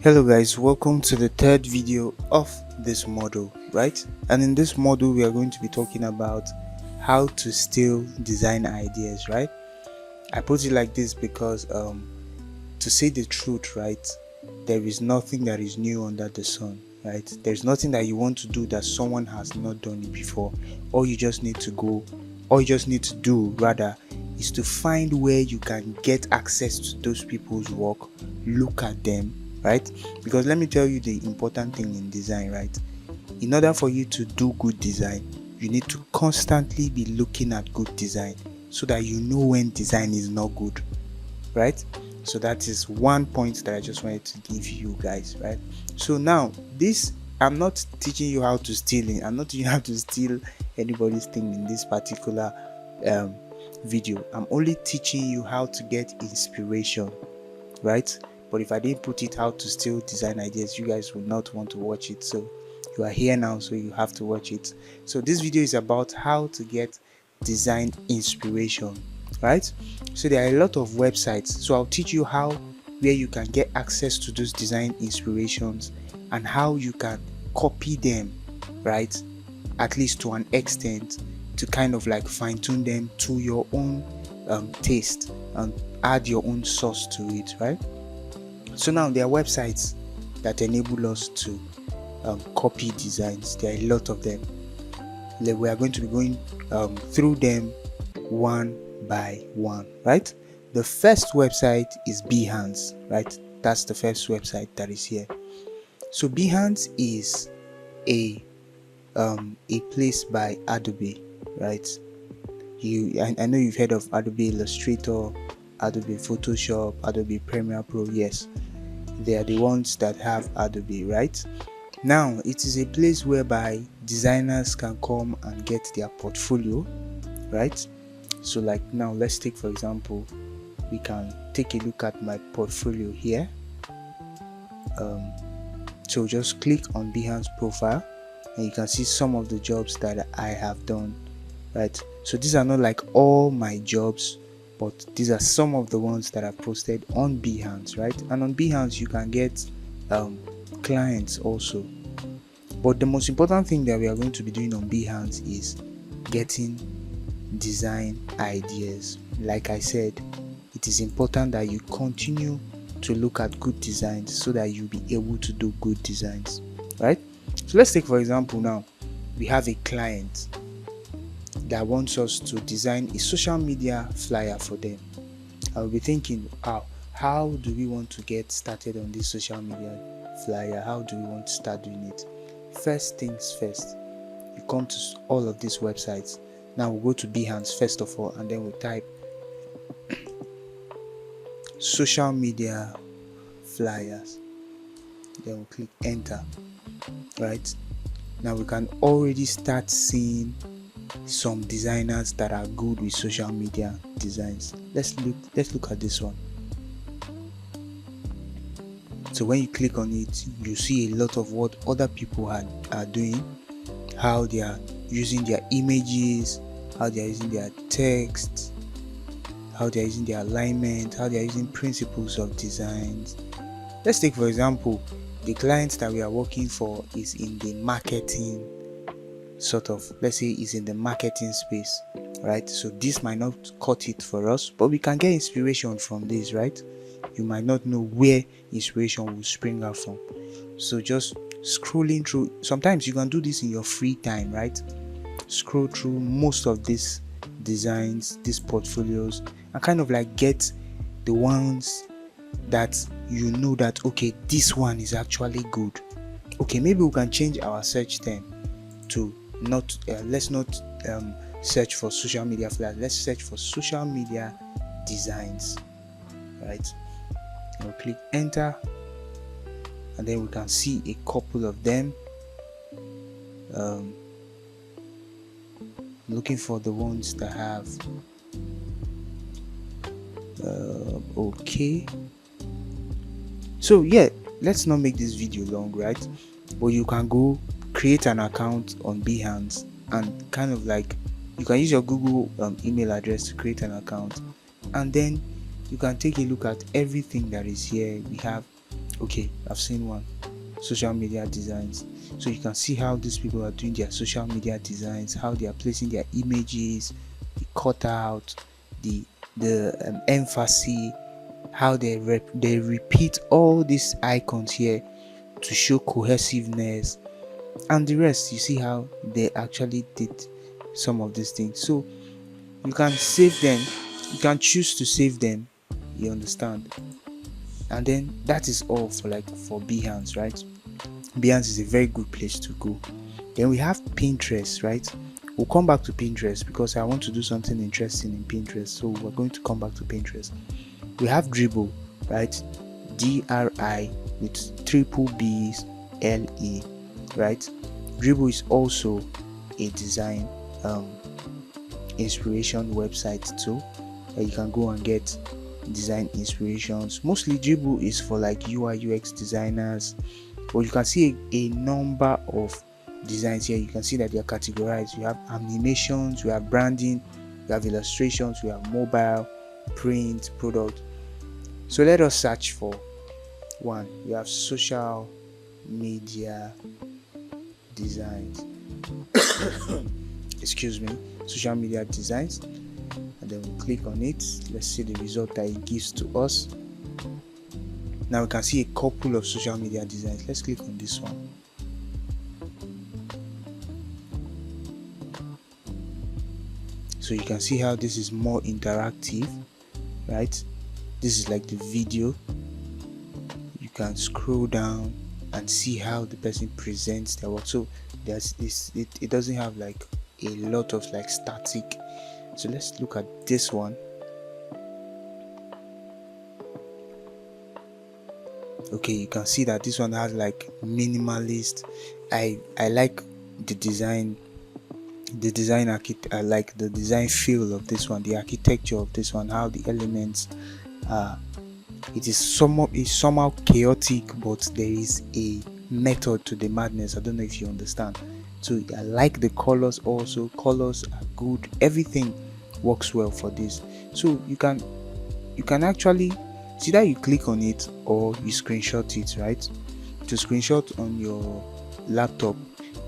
Hello guys, welcome to the third video of this module, right? And in this module we are going to be talking about how to steal design ideas, right? I put it like this because to say the truth, right, there is nothing that is new under the sun, right? There's nothing that you want to do that someone has not done it before. All you just need to do rather is to find where you can get access to those people's work, look at them, right? Because let me tell you the important thing in design, right? In order for you to do good design, you need to constantly be looking at good design so that you know when design is not good, right? So that is one point that I just wanted to give you guys, right? So now this, I'm not teaching you how to steal it. I'm not teaching you how to steal anybody's thing in this particular video. I'm only teaching you how to get inspiration, right? But if I didn't put it how to steal design ideas, you guys would not want to watch it. So you are here now, so you have to watch it. So this video is about how to get design inspiration, right? So there are a lot of websites, so I'll teach you how, where you can get access to those design inspirations and how you can copy them, right? At least to an extent, to kind of like fine-tune them to your own taste and add your own sauce to it, right? So now there are websites that enable us to copy designs. There are a lot of them. We are going to be going through them one by one, right? The first website is Behance, right? That's the first website that is here. So Behance is a place by Adobe, right? I know you've heard of Adobe Illustrator, Adobe Photoshop, Adobe Premiere Pro. Yes, they are the ones that have Adobe, right? Now it is a place whereby designers can come and get their portfolio, right? So like now, let's take for example, we can take a look at my portfolio here. So just click on Behance profile and you can see some of the jobs that I have done, right? So these are not like all my jobs, but these are some of the ones that are posted on Behance, right? And on Behance you can get clients also. But the most important thing that we are going to be doing on Behance is getting design ideas. Like I said, it is important that you continue to look at good designs so that you'll be able to do good designs, right? So let's take for example, now we have a client that wants us to design a social media flyer for them. I'll be thinking, how do we want to get started on this social media flyer? How do we want to start doing it? First things first, you come to all of these websites. Now we'll go to Behance first of all, and then we'll type social media flyers, then we'll click enter, right? Now we can already start seeing some designers that are good with social media designs. Let's look at this one. So when you click on it, you see a lot of what other people are doing, how they are using their images, how they are using their text, how they are using their alignment, how they are using principles of designs. Let's take for example, the client that we are working for is in the marketing let's say is in the marketing space, right? So this might not cut it for us, but we can get inspiration from this, right? You might not know where inspiration will spring out from. So just scrolling through, sometimes you can do this in your free time, right? Scroll through most of these designs, these portfolios, and kind of like get the ones that you know that, okay, this one is actually good. Okay, maybe we can change our search term to not let's not search for social media flyers, let's search for social media designs, right? We'll click enter, and then we can see a couple of them. Looking for the ones that have okay, so yeah, let's not make this video long, right? But you can go create an account on Behance and kind of like you can use your Google email address to create an account, and then you can take a look at everything that is here. We have Okay, I've seen one. Social media designs. So you can see how these people are doing their social media designs, how they are placing their images, the cutout, the emphasis, how they repeat all these icons here to show cohesiveness and the rest. You see how they actually did some of these things. So you can save them, you can choose to save them, you understand. And then that is all for Behance, right? Behance is a very good place to go. Then we have Pinterest, right? We'll come back to Pinterest because I want to do something interesting in Pinterest, so we're going to come back to Pinterest. We have Dribble, right? DRI with triple B's LE, right? Dribble is also a design inspiration website too, where you can go and get design inspirations. Mostly Dribble is for like UI UX designers, but you can see a number of designs here. You can see that they are categorized. You have animations, we have branding, we have illustrations, we have mobile, print, product. So let us search for one. We have social media designs. Excuse me, social media designs, and then we'll click on it. Let's see the result that it gives to us. Now we can see a couple of social media designs. Let's click on this one. So you can see how this is more interactive, right? This is like the video. You can scroll down and see how the person presents their work. So there's this, it doesn't have like a lot of like static. So let's look at this one. Okay, you can see that this one has like minimalist. I like the design, I like the design feel of this one, the architecture of this one, how the elements are. It is somehow chaotic, but there is a method to the madness. I don't know if you understand. So I like the colors also. Colors are good. Everything works well for this. So you can actually see that you click on it or you screenshot it, right? To screenshot on your laptop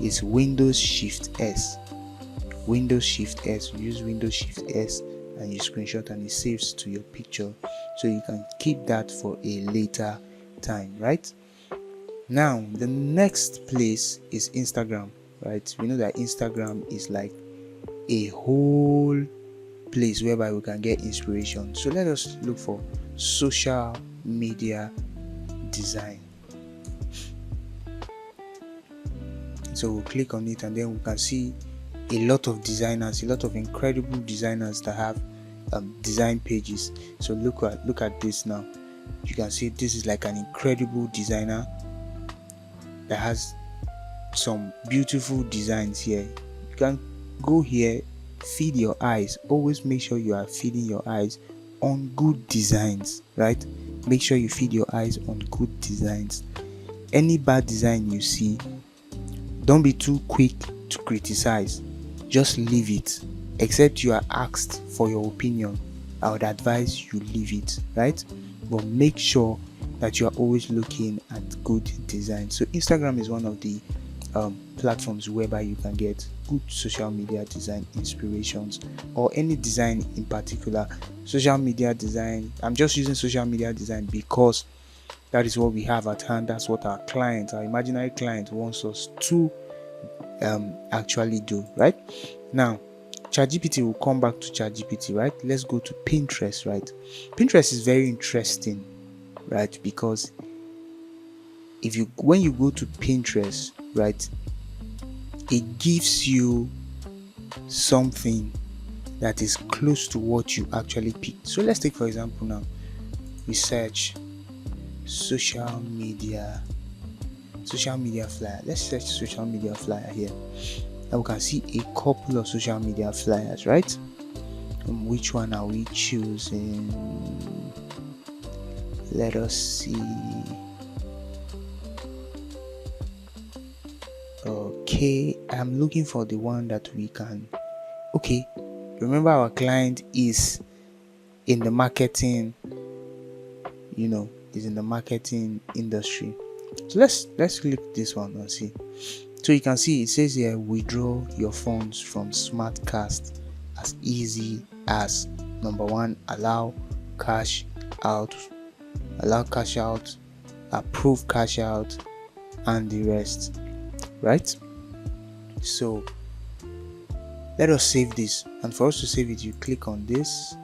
is Windows Shift S. Windows Shift S. You use Windows Shift S and you screenshot and it saves to your picture, so you can keep that for a later time, right? Now the next place is Instagram, right? We know that Instagram is like a whole place whereby we can get inspiration. So let us look for social media design. So we'll click on it and then we can see a lot of designers, a lot of incredible designers that have design pages. So look at this now. You can see this is like an incredible designer that has some beautiful designs here. You can go here, feed your eyes. Always make sure you are feeding your eyes on good designs, right? Make sure you feed your eyes on good designs. Any bad design you see, don't be too quick to criticize. Just leave it. Except you are asked for your opinion, I would advise you leave it, right? But make sure that you are always looking at good design. So Instagram is one of the platforms whereby you can get good social media design inspirations, or any design in particular. Social media design, I'm just using social media design because that is what we have at hand. That's what our imaginary client wants us to actually do, right? Now ChatGPT, will come back to ChatGPT, right? Let's go to Pinterest, right? Pinterest is very interesting, right? Because when you go to Pinterest, right, it gives you something that is close to what you actually picked. So let's take for example now, we search social media flyer. Let's search social media flyer here. Now we can see a couple of social media flyers, right? Which one are we choosing? Let us see. Okay, I'm looking for the one that we can. Okay, remember our client is in the marketing, is in the marketing industry. So let's click this one and see. So you can see it says here, withdraw your funds from SmartCast as easy as number one, allow cash out, approve cash out, and the rest, right? So let us save this, and for us to save it, you click on this,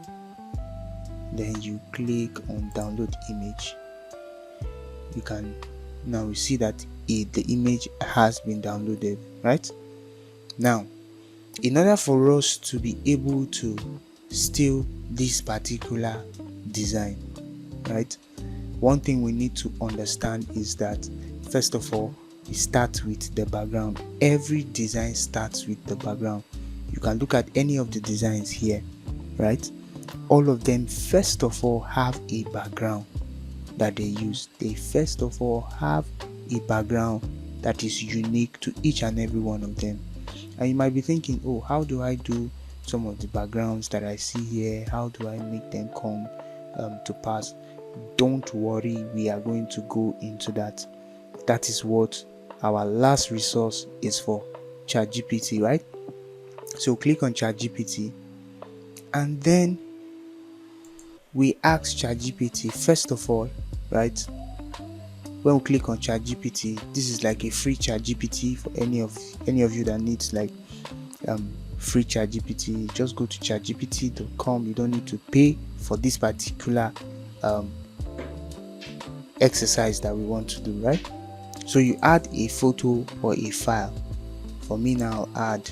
then you click on download image. You can now see that the image has been downloaded, right? Now, in order for us to be able to steal this particular design, right, one thing we need to understand is that first of all, it starts with the background. Every design starts with the background. You can look at any of the designs here, right? All of them first of all have a background that they use. They first of all have a background that is unique to each and every one of them. And you might be thinking, oh, how do I do some of the backgrounds that I see here? How do I make them come to pass? Don't worry, we are going to go into that. That is what our last resource is for, ChatGPT, right? So click on ChatGPT, and then we ask ChatGPT first of all, right? When we click on ChatGPT, this is like a free ChatGPT for any of you that needs like free ChatGPT. Just go to chatgpt.com. You don't need to pay for this particular exercise that we want to do, right? So you add a photo or a file. For me now, I'll add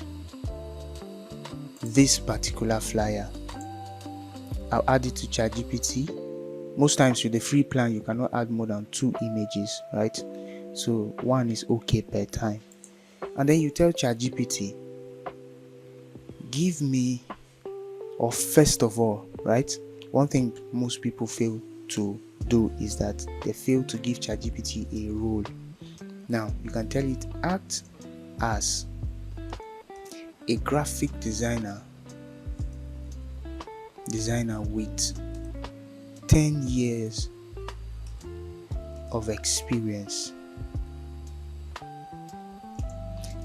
this particular flyer. I'll add it to ChatGPT. Most times with the free plan, you cannot add more than 2 images, right? So 1 is okay per time. And then you tell ChatGPT, give me, or first of all, right? One thing most people fail to do is that they fail to give ChatGPT a role. Now you can tell it, act as a graphic designer with 10 years of experience.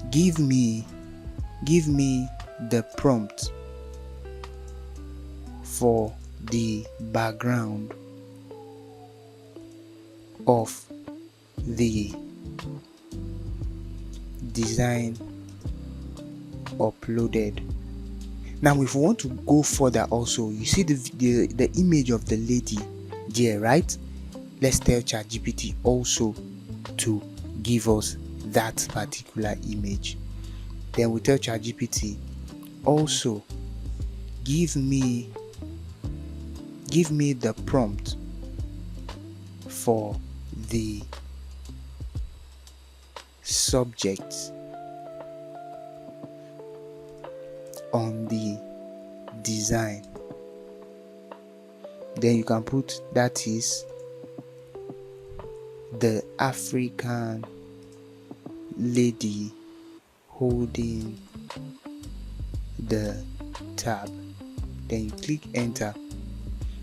Give me the prompt for the background of the design uploaded. Now if we want to go further also, you see the image of the lady there, right? Let's tell ChatGPT also to give us that particular image. Then we tell ChatGPT also give me the prompt for the subject on the design. Then you can put, that is the African lady holding the tab. Then you click enter.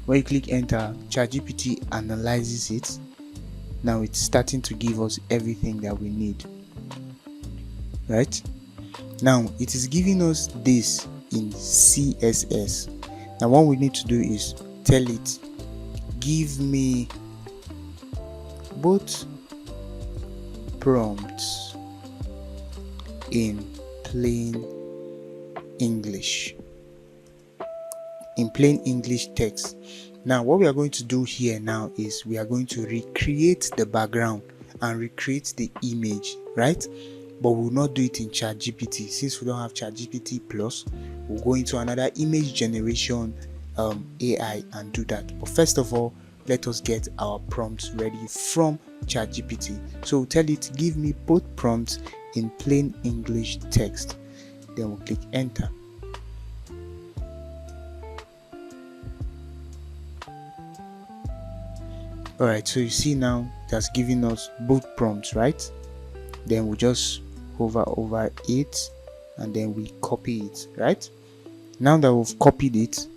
When you click enter, ChatGPT analyzes it. Now it's starting to give us everything that we need, right? Now it is giving us this in CSS. Now what we need to do is tell it, give me both prompts in plain English text. Now what we are going to do here now is we are going to recreate the background and recreate the image, right? But we will not do it in ChatGPT. Since we don't have ChatGPT Plus, we'll go into another image generation AI and do that. But first of all, let us get our prompts ready from ChatGPT. So tell it, give me both prompts in plain English text. Then we'll click enter. Alright, so you see now that's giving us both prompts, right? Then we just hover over it and then we copy it, right? Now that we've copied it,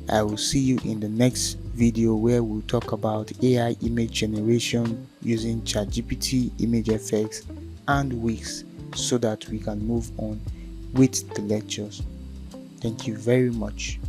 I will see you in the next video where we'll talk about AI image generation using ChatGPT, image effects, and Wix, so that we can move on with the lectures. Thank you very much.